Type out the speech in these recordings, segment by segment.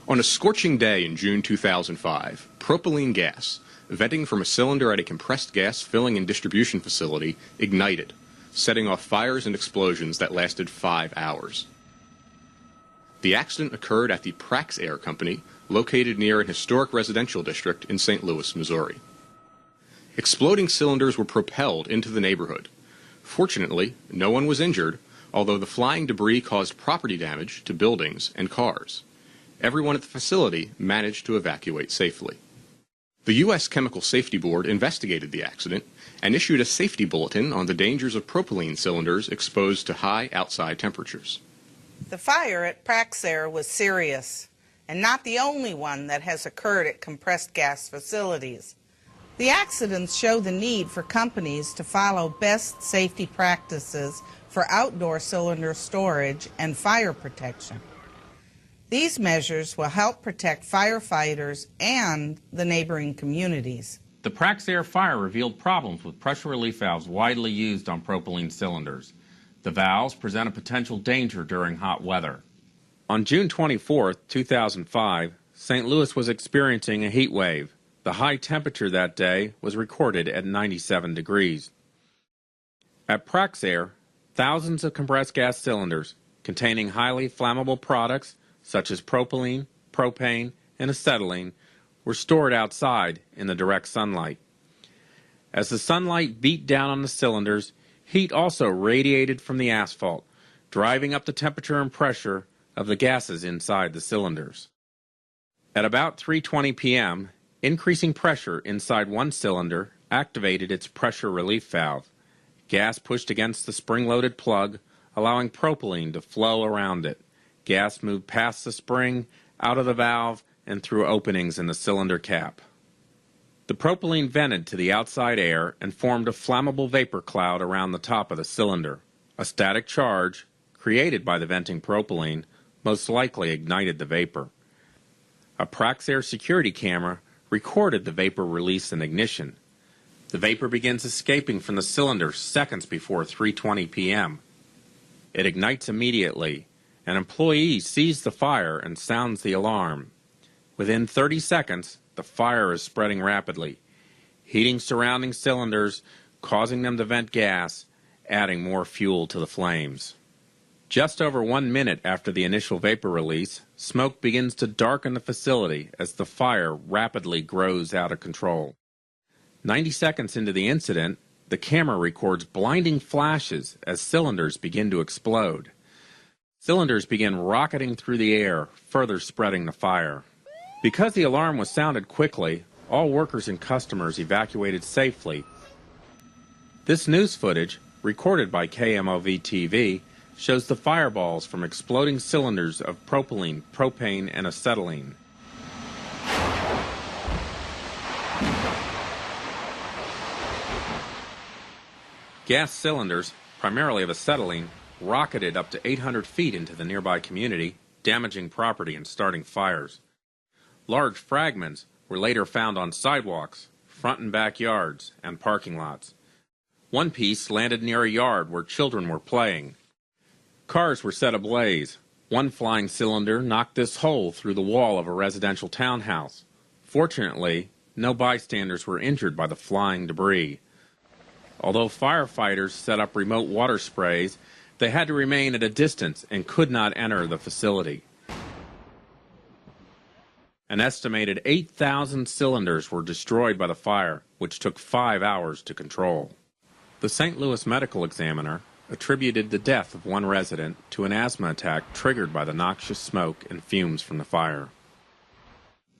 On a scorching day in June 2005, propylene gas, venting from a cylinder at a compressed gas filling and distribution facility, ignited, setting off fires and explosions that lasted 5 hours. The accident occurred at the Praxair Company, located near an historic residential district in St. Louis, Missouri. Exploding cylinders were propelled into the neighborhood. Fortunately, no one was injured, although the flying debris caused property damage to buildings and cars. Everyone at the facility managed to evacuate safely. The U.S. Chemical Safety Board investigated the accident and issued a safety bulletin on the dangers of propylene cylinders exposed to high outside temperatures. The fire at Praxair was serious, and not the only one that has occurred at compressed gas facilities. The accidents show the need for companies to follow best safety practices for outdoor cylinder storage and fire protection. These measures will help protect firefighters and the neighboring communities. The Praxair fire revealed problems with pressure relief valves widely used on propylene cylinders. The valves present a potential danger during hot weather. On June 24, 2005, St. Louis was experiencing a heat wave. The high temperature that day was recorded at 97 degrees. At Praxair, thousands of compressed gas cylinders containing highly flammable products such as propylene, propane, and acetylene were stored outside in the direct sunlight. As the sunlight beat down on the cylinders, heat also radiated from the asphalt, driving up the temperature and pressure of the gases inside the cylinders. At about 3:20 p.m., increasing pressure inside one cylinder activated its pressure relief valve. Gas pushed against the spring-loaded plug, allowing propylene to flow around it. Gas moved past the spring, out of the valve, and through openings in the cylinder cap. The propylene vented to the outside air and formed a flammable vapor cloud around the top of the cylinder. A static charge, created by the venting propylene, most likely ignited the vapor. A Praxair security camera recorded the vapor release and ignition. The vapor begins escaping from the cylinder seconds before 3:20 p.m. It ignites immediately. An employee sees the fire and sounds the alarm. Within 30 seconds, the fire is spreading rapidly, heating surrounding cylinders, causing them to vent gas, adding more fuel to the flames. Just over 1 minute after the initial vapor release, smoke begins to darken the facility as the fire rapidly grows out of control. 90 seconds into the incident, the camera records blinding flashes as cylinders begin to explode. Cylinders begin rocketing through the air, further spreading the fire. Because the alarm was sounded quickly, all workers and customers evacuated safely. This news footage, recorded by KMOV-TV, shows the fireballs from exploding cylinders of propylene, propane, and acetylene. Gas cylinders, primarily of acetylene, rocketed up to 800 feet into the nearby community, damaging property and starting fires. Large fragments were later found on sidewalks, front and back yards, and parking lots. One piece landed near a yard where children were playing. Cars were set ablaze. One flying cylinder knocked this hole through the wall of a residential townhouse. Fortunately, no bystanders were injured by the flying debris. Although firefighters set up remote water sprays, they had to remain at a distance and could not enter the facility. An estimated 8,000 cylinders were destroyed by the fire, which took 5 hours to control. The St. Louis Medical Examiner attributed the death of one resident to an asthma attack triggered by the noxious smoke and fumes from the fire.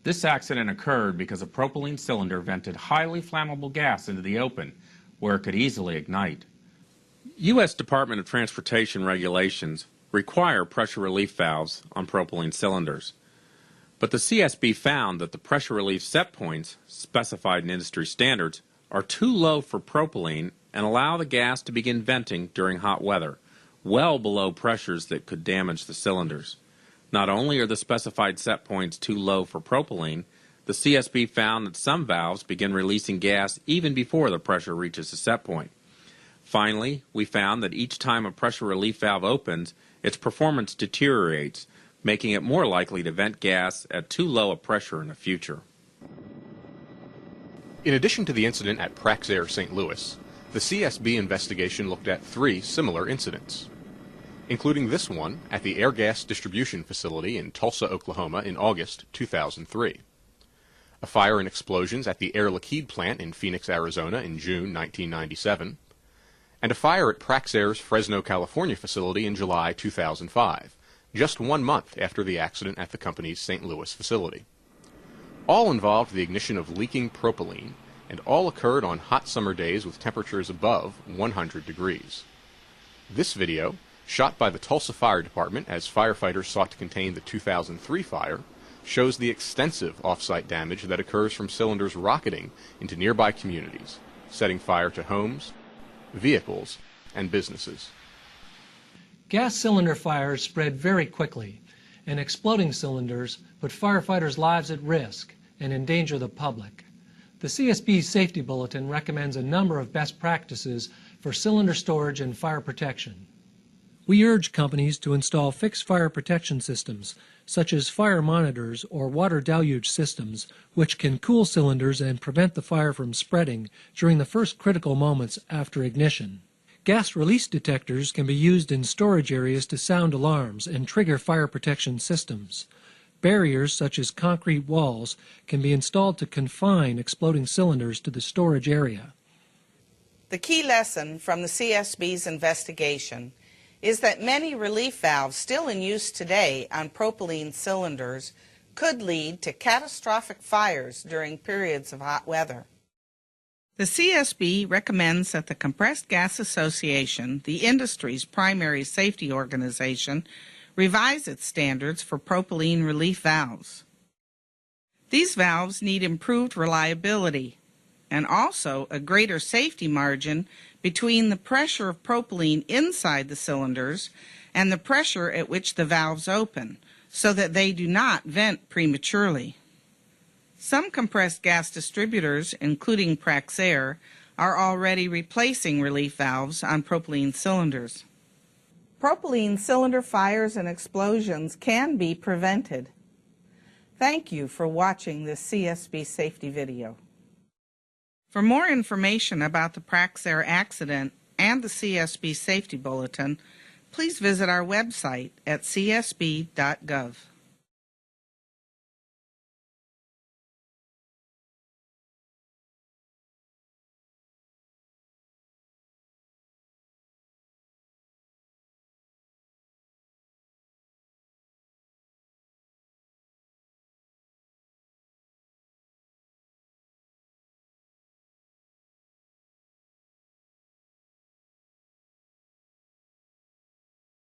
This accident occurred because a propylene cylinder vented highly flammable gas into the open, where it could easily ignite. U.S. Department of Transportation regulations require pressure relief valves on propylene cylinders. But the CSB found that the pressure relief set points, specified in industry standards, are too low for propylene and allow the gas to begin venting during hot weather, well below pressures that could damage the cylinders. Not only are the specified set points too low for propylene, the CSB found that some valves begin releasing gas even before the pressure reaches the set point. Finally, we found that each time a pressure relief valve opens, its performance deteriorates, making it more likely to vent gas at too low a pressure in the future. In addition to the incident at Praxair St. Louis, the CSB investigation looked at 3 similar incidents, including this one at the Air Gas Distribution Facility in Tulsa, Oklahoma in August 2003, a fire and explosions at the Air Liquide plant in Phoenix, Arizona in June 1997, and a fire at Praxair's Fresno, California facility in July 2005, just 1 month after the accident at the company's St. Louis facility. All involved the ignition of leaking propylene, and all occurred on hot summer days with temperatures above 100 degrees. This video, shot by the Tulsa Fire Department as firefighters sought to contain the 2003 fire, shows the extensive off-site damage that occurs from cylinders rocketing into nearby communities, setting fire to homes, vehicles, and businesses. Gas cylinder fires spread very quickly, and exploding cylinders put firefighters' lives at risk and endanger the public. The CSB Safety Bulletin recommends a number of best practices for cylinder storage and fire protection. We urge companies to install fixed fire protection systems, such as fire monitors or water deluge systems, which can cool cylinders and prevent the fire from spreading during the first critical moments after ignition. Gas release detectors can be used in storage areas to sound alarms and trigger fire protection systems. Barriers such as concrete walls can be installed to confine exploding cylinders to the storage area. The key lesson from the CSB's investigation is that many relief valves still in use today on propylene cylinders could lead to catastrophic fires during periods of hot weather. The CSB recommends that the Compressed Gas Association, the industry's primary safety organization, revise its standards for propylene relief valves. These valves need improved reliability and also a greater safety margin between the pressure of propylene inside the cylinders and the pressure at which the valves open, so that they do not vent prematurely. Some compressed gas distributors, including Praxair, are already replacing relief valves on propylene cylinders. Propylene cylinder fires and explosions can be prevented. Thank you for watching this CSB safety video. For more information about the Praxair accident and the CSB Safety Bulletin, please visit our website at csb.gov.